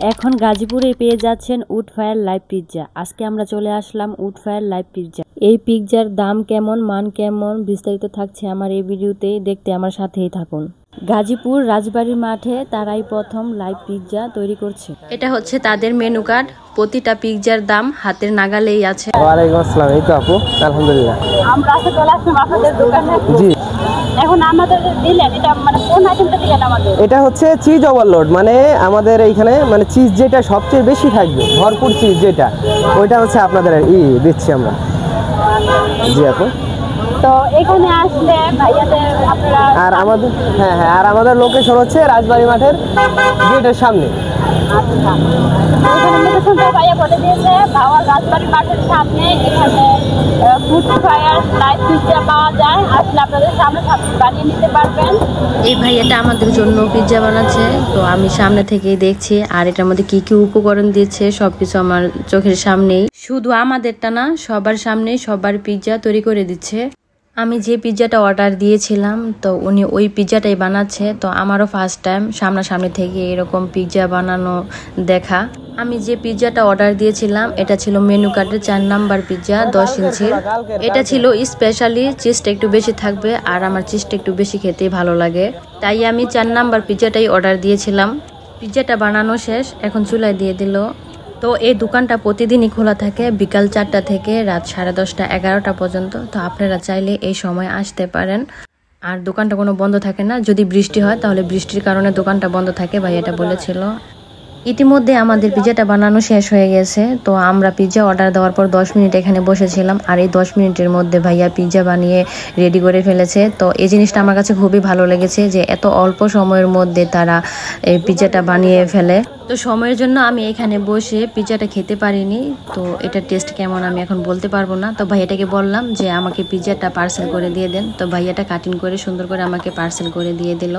এখন গাজীপুরে পেয়ে যাচ্ছেন উড ফায়ার লাইভ পিৎজা। আজকে আমরা চলে আসলাম উড ফায়ার লাইভ পিৎজা। এই পিৎজার দাম কেমন, মান কেমন, বিস্তারিত থাকছে আমার এই ভিডিওতে, দেখতে আমার সাথেই থাকুন। গাজীপুর রাজবাড়ির মাঠে তারাই প্রথম লাইভ পিৎজা তৈরি করছে। এটা হচ্ছে তাদের মেনু কার্ড। প্রতিটা পিৎজার দাম হাতের নাগালেই আছে। ওয়ালাইকুম আসসালাম। এই তো আপু, আলহামদুলিল্লাহ। আমরা আজকে চলে আসলাম আপনাদের দোকানে। জি, এখন আমাদের দিলেন এটা মানে কোন আইটেমটা দিলেন আমাদের? এটা হচ্ছে চিজ ওভারলোড, মানে আমাদের এইখানে মানে চিজ যেটা সবচেয়ে বেশি থাকবে, ভরপুর চিজ যেটা, ওইটা হচ্ছে আপনাদের দিচ্ছি আমরা। জি আপু। তো এখানে আসলে ভাইয়াদের আপনারা আর আমাদের আর আমাদের লোকেশন হচ্ছে রাজবাড়ি মাঠের গেটের সামনে। আচ্ছা, এখানে লোকেশনটা ভাইয়া বলে দিয়েছে, ভাওয়াল রাজবাড়ি মাঠের সামনে। এখানে ফুড ফায়ার লাইভ পিৎজা পাওয়া যায়। আসলে আপনাদের সামনে বানিয়ে নিতে পারবেন। এই ভাইয়াটা আমাদের জন্য পিৎজা বানাচ্ছে, তো আমি সামনে থেকেই দেখছি। আর এটার মধ্যে কি কি উপকরণ দিচ্ছে সবকিছু আমার চোখের সামনেই। শুধু আমাদেরটা না, সবার সামনে সবার পিৎজা তৈরি করে দিচ্ছে। আমি যে পিৎজাটা অর্ডার দিয়েছিলাম, তো উনি ওই পিৎজাটাই বানাচ্ছে। তো আমারও ফার্স্ট টাইম সামনাসামনি থেকে এরকম পিৎজা বানানো দেখা। আমি যে পিৎজাটা অর্ডার দিয়েছিলাম এটা ছিল মেনু কার্ডের 4 নাম্বার পিৎজা, 10 ইঞ্চির। এটা ছিল স্পেশালি চিজটা একটু বেশি থাকবে, আর আমার চিজটা একটু বেশি খেতেই ভালো লাগে, তাই আমি 4 নাম্বার পিৎজাটাই অর্ডার দিয়েছিলাম। পিৎজাটা বানানো শেষ, এখন চুলায় দিয়ে দিল। তো এই দোকানটা প্রতিদিনই খোলা থাকে বিকাল 4টা থেকে রাত 10:30, 11টা পর্যন্ত। তো আপনারা চাইলে এই সময় আসতে পারেন। আর দোকানটা কোনো বন্ধ থাকে না, যদি বৃষ্টি হয় তাহলে বৃষ্টির কারণে দোকানটা বন্ধ থাকে, ভাই এটা বলেছিল। ইতিমধ্যে আমাদের পিৎজাটা বানানো শেষ হয়ে গেছে। তো আমরা পিৎজা অর্ডার দেওয়ার পর 10 মিনিট এখানে বসেছিলাম, আর এই 10 মিনিটের মধ্যে ভাইয়া পিৎজা বানিয়ে রেডি করে ফেলেছে। তো এই জিনিসটা আমার কাছে খুবই ভালো লেগেছে যে এত অল্প সময়ের মধ্যে তারা এই পিৎজাটা বানিয়ে ফেলে। তো সময়ের জন্য আমি এখানে বসে পিৎজাটা খেতে পারিনি, তো এটার টেস্ট কেমন আমি এখন বলতে পারবো না। তো ভাইয়াটাকে বললাম যে আমাকে পিৎজাটা পার্সেল করে দিয়ে দেন। তো ভাইয়াটা কাটিং করে সুন্দর করে আমাকে পার্সেল করে দিয়ে দিল।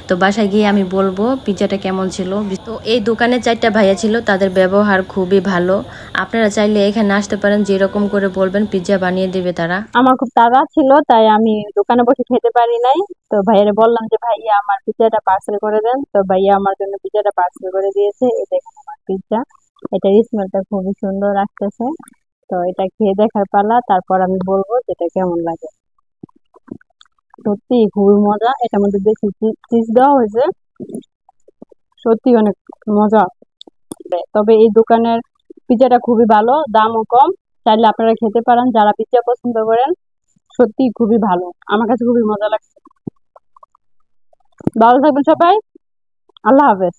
তো বাসায় গিয়ে আমি বলবো পিৎজাটা কেমন ছিল। তো এই দোকানে 4টা ভাইয়া ছিল, তাদের ব্যবহার খুবই ভালো। আপনারা চাইলে এখানে আসতে পারেন, যেরকম করে বলবেন পিৎজা বানিয়ে দেবে তারা। আমার খুব তাড়া ছিল, তাই আমি দোকানে বসে খেতে পারি নাই। তো ভাইয়ারে বললাম যে ভাইয়া আমার পিৎজাটা পার্সেল করে দেন। তো ভাইয়া আমার জন্য পিৎজাটা পার্সেল করে দিয়েছে। এই দেখুন আমার পিৎজা, এটার স্মেলটা খুবই সুন্দর আসতেছে। তো এটা খেয়ে দেখার পালা, তারপর আমি বলবো যেটা কেমন লাগে। সত্যি খুবই মজা, এটার মধ্যে বেশি চিজ দেওয়া হয়েছে, সত্যি অনেক মজা। তবে এই দোকানের পিৎজাটা খুবই ভালো, দামও কম। চাইলে আপনারা খেতে পারেন যারা পিৎজা পছন্দ করেন। সত্যি খুবই ভালো, আমার কাছে খুবই মজা লাগছে। ভালো থাকবেন সবাই, আল্লাহ হাফেজ।